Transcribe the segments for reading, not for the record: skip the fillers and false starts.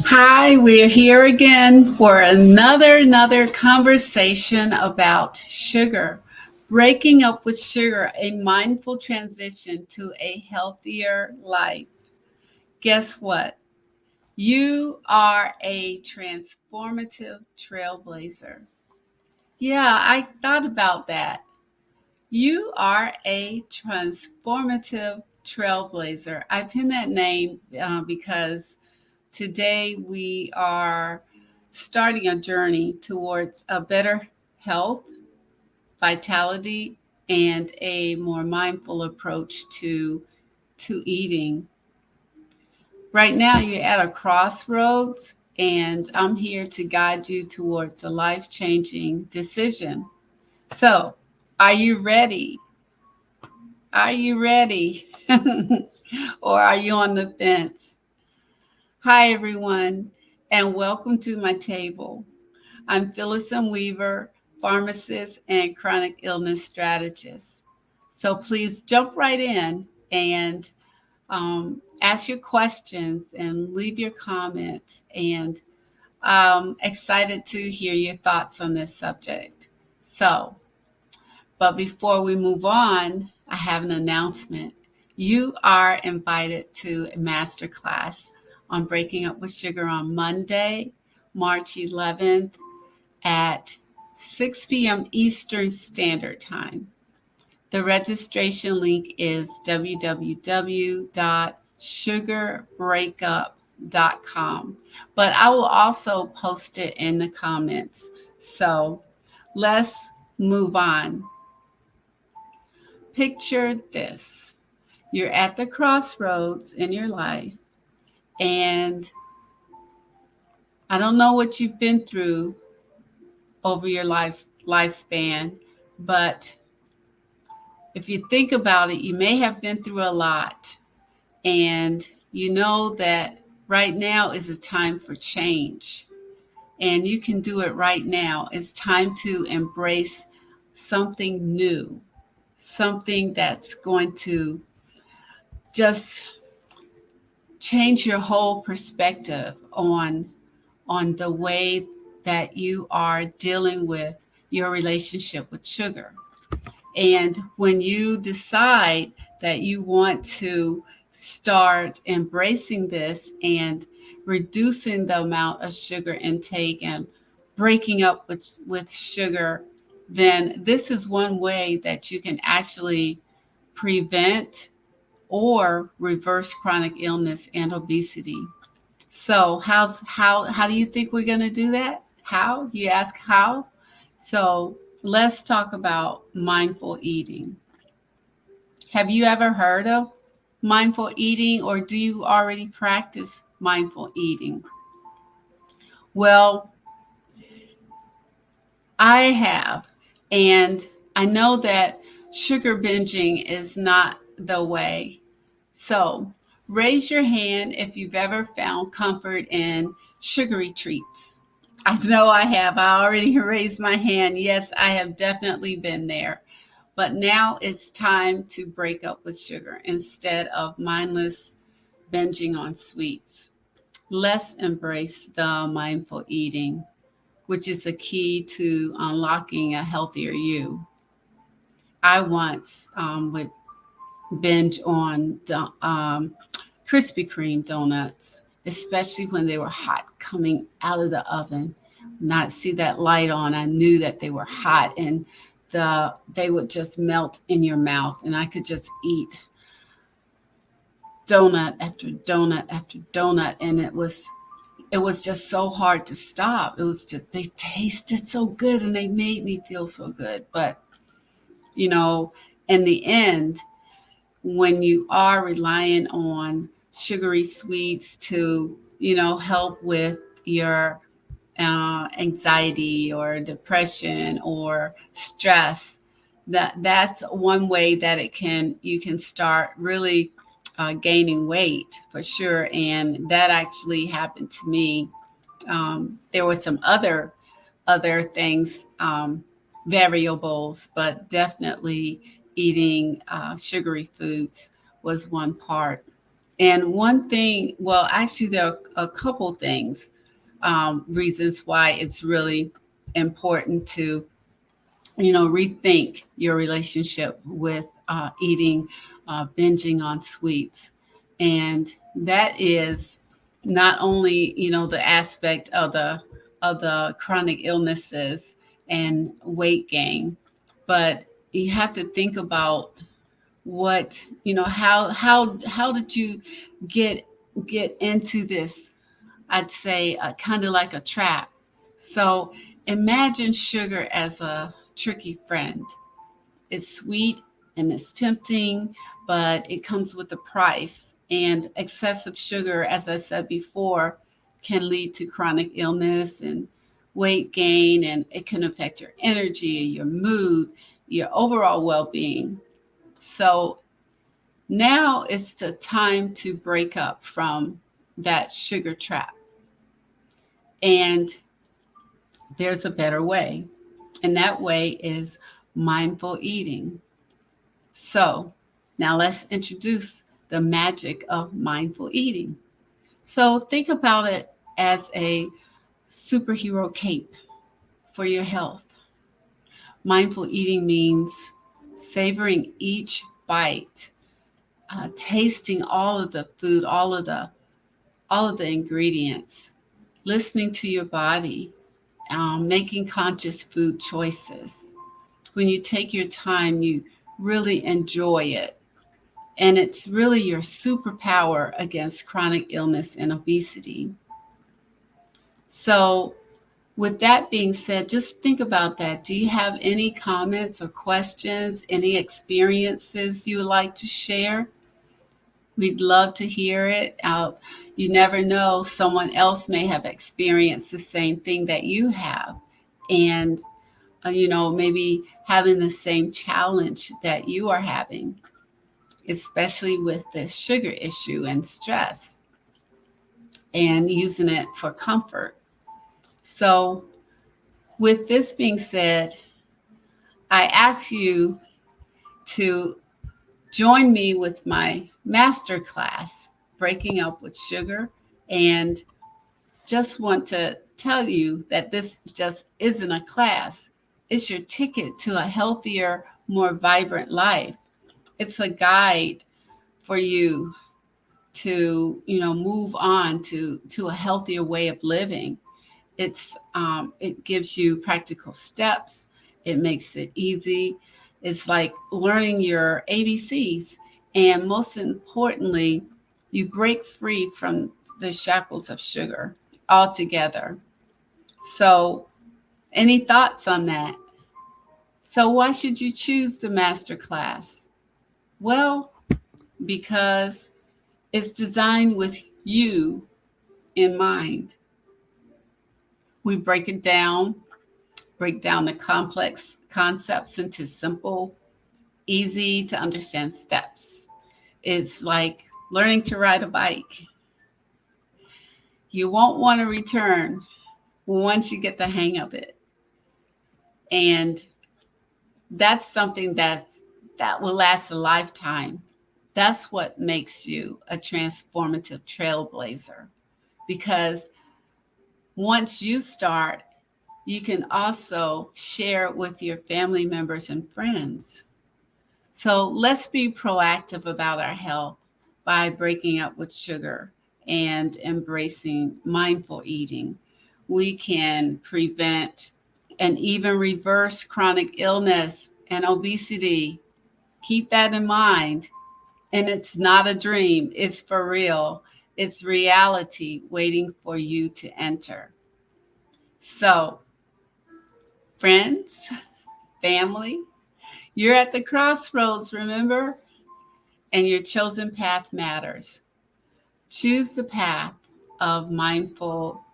Hi, we're here again for another conversation about sugar. Breaking up with sugar, a mindful transition to a healthier life. Guess what? You are a transformative trailblazer. Yeah, I thought about that. You are a transformative trailblazer. I pinned that name because today we are starting a journey towards a better health, vitality, and a more mindful approach to eating. Right now you're at a crossroads and I'm here to guide you towards a life-changing decision. So, are you ready? Are you ready? Or are you on the fence? Hi, everyone, and welcome to my table. I'm Phyllis M. Weaver, pharmacist and chronic illness strategist. So please jump right in and ask your questions and leave your comments. And I'm excited to hear your thoughts on this subject. So, but before we move on, I have an announcement. You are invited to a masterclass on breaking up with sugar on Monday, March 11th at 6 p.m. Eastern Standard Time. The registration link is www.sugarbreakup.com, but I will also post it in the comments. So let's move on. Picture this. You're at the crossroads in your life, and I don't know what you've been through over your lifespan, but if you think about it, you may have been through a lot, and you know that right now is a time for change, and you can do it right now. It's time to embrace something new, something that's going to just change your whole perspective on the way that you are dealing with your relationship with sugar. And when you decide that you want to start embracing this and reducing the amount of sugar intake and breaking up with sugar, then this is one way that you can actually prevent or reverse chronic illness and obesity. So how do you think we're going to do that? How? You ask how? So let's talk about mindful eating. Have you ever heard of mindful eating, or do you already practice mindful eating? Well, I have, and I know that sugar binging is not the way. So raise your hand if you've ever found comfort in sugary treats. I know I have. I already raised my hand. Yes, I have definitely been there. But now it's time to break up with sugar instead of mindless binging on sweets. Let's embrace the mindful eating, which is a key to unlocking a healthier you. I once would binge on Krispy Kreme donuts, especially when they were hot coming out of the oven. When I see that light on, I knew that they were hot, and they would just melt in your mouth, and I could just eat donut after donut after donut, and it was just so hard to stop. It was just they tasted so good and they made me feel so good. But you know, in the end, when you are relying on sugary sweets to, help with your anxiety or depression or stress, that's one way that you can start really gaining weight for sure. And that actually happened to me. There were some other things, variables, but definitely eating sugary foods was one part. And one thing, well, actually, there are a couple things, reasons why it's really important to, rethink your relationship with eating, binging on sweets. And that is not only, the aspect of the chronic illnesses and weight gain, but you have to think about what, how did you get get into this? I'd say kind of like a trap. So imagine sugar as a tricky friend. It's sweet and it's tempting, but it comes with a price. And excessive sugar, as I said before, can lead to chronic illness and weight gain, and it can affect your energy, your mood, your overall well being. So now it's the time to break up from that sugar trap. And there's a better way. And that way is mindful eating. So now let's introduce the magic of mindful eating. So think about it as a superhero cape for your health. Mindful eating means savoring each bite, tasting all of the food, all of the ingredients, listening to your body, making conscious food choices. When you take your time, you really enjoy it. And it's really your superpower against chronic illness and obesity. So, with that being said, just think about that. Do you have any comments or questions, any experiences you would like to share? We'd love to hear it. You never know, someone else may have experienced the same thing that you have. And, maybe having the same challenge that you are having, especially with this sugar issue and stress and using it for comfort. So, with this being said, I ask you to join me with my master class, Breaking Up with Sugar. And just want to tell you that this just isn't a class, it's your ticket to a healthier, more vibrant life. It's a guide for you to, move on to a healthier way of living. It gives you practical steps. It makes it easy. It's like learning your ABCs. And most importantly, you break free from the shackles of sugar altogether. So, any thoughts on that? So, why should you choose the master class? Well, because it's designed with you in mind. We break down the complex concepts into simple, easy to understand steps. It's like learning to ride a bike. You won't want to return once you get the hang of it. And that's something that will last a lifetime. That's what makes you a transformative trailblazer. Because once you start, you can also share it with your family members and friends. So let's be proactive about our health by breaking up with sugar and embracing mindful eating. We can prevent and even reverse chronic illness and obesity. Keep that in mind. And it's not a dream, it's for real. It's reality waiting for you to enter. So, friends, family, you're at the crossroads, remember? And your chosen path matters. Choose the path of mindful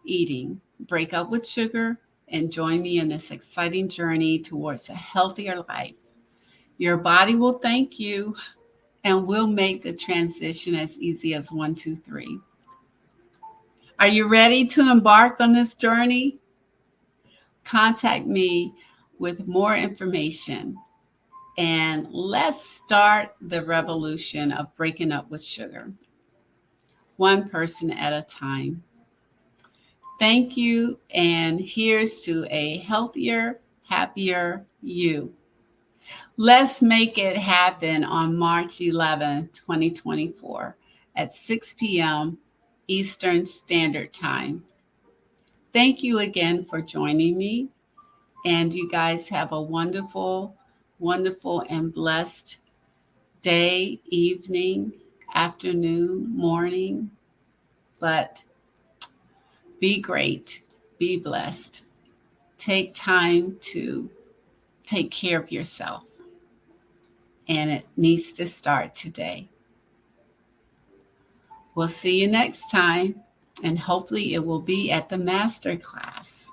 eating. Break up with sugar and join me in this exciting journey towards a healthier life. Your body will thank you, and we'll make the transition as easy as 1, 2, 3. Are you ready to embark on this journey? Contact me with more information, and let's start the revolution of breaking up with sugar. one person at a time. Thank you, and here's to a healthier, happier you. Let's make it happen on March 11, 2024 at 6 p.m. Eastern Standard Time. Thank you again for joining me, and you guys have a wonderful, wonderful, and blessed day, evening, afternoon, morning. But be great, be blessed. Take time to take care of yourself, and it needs to start today. We'll see you next time, and hopefully it will be at the master class.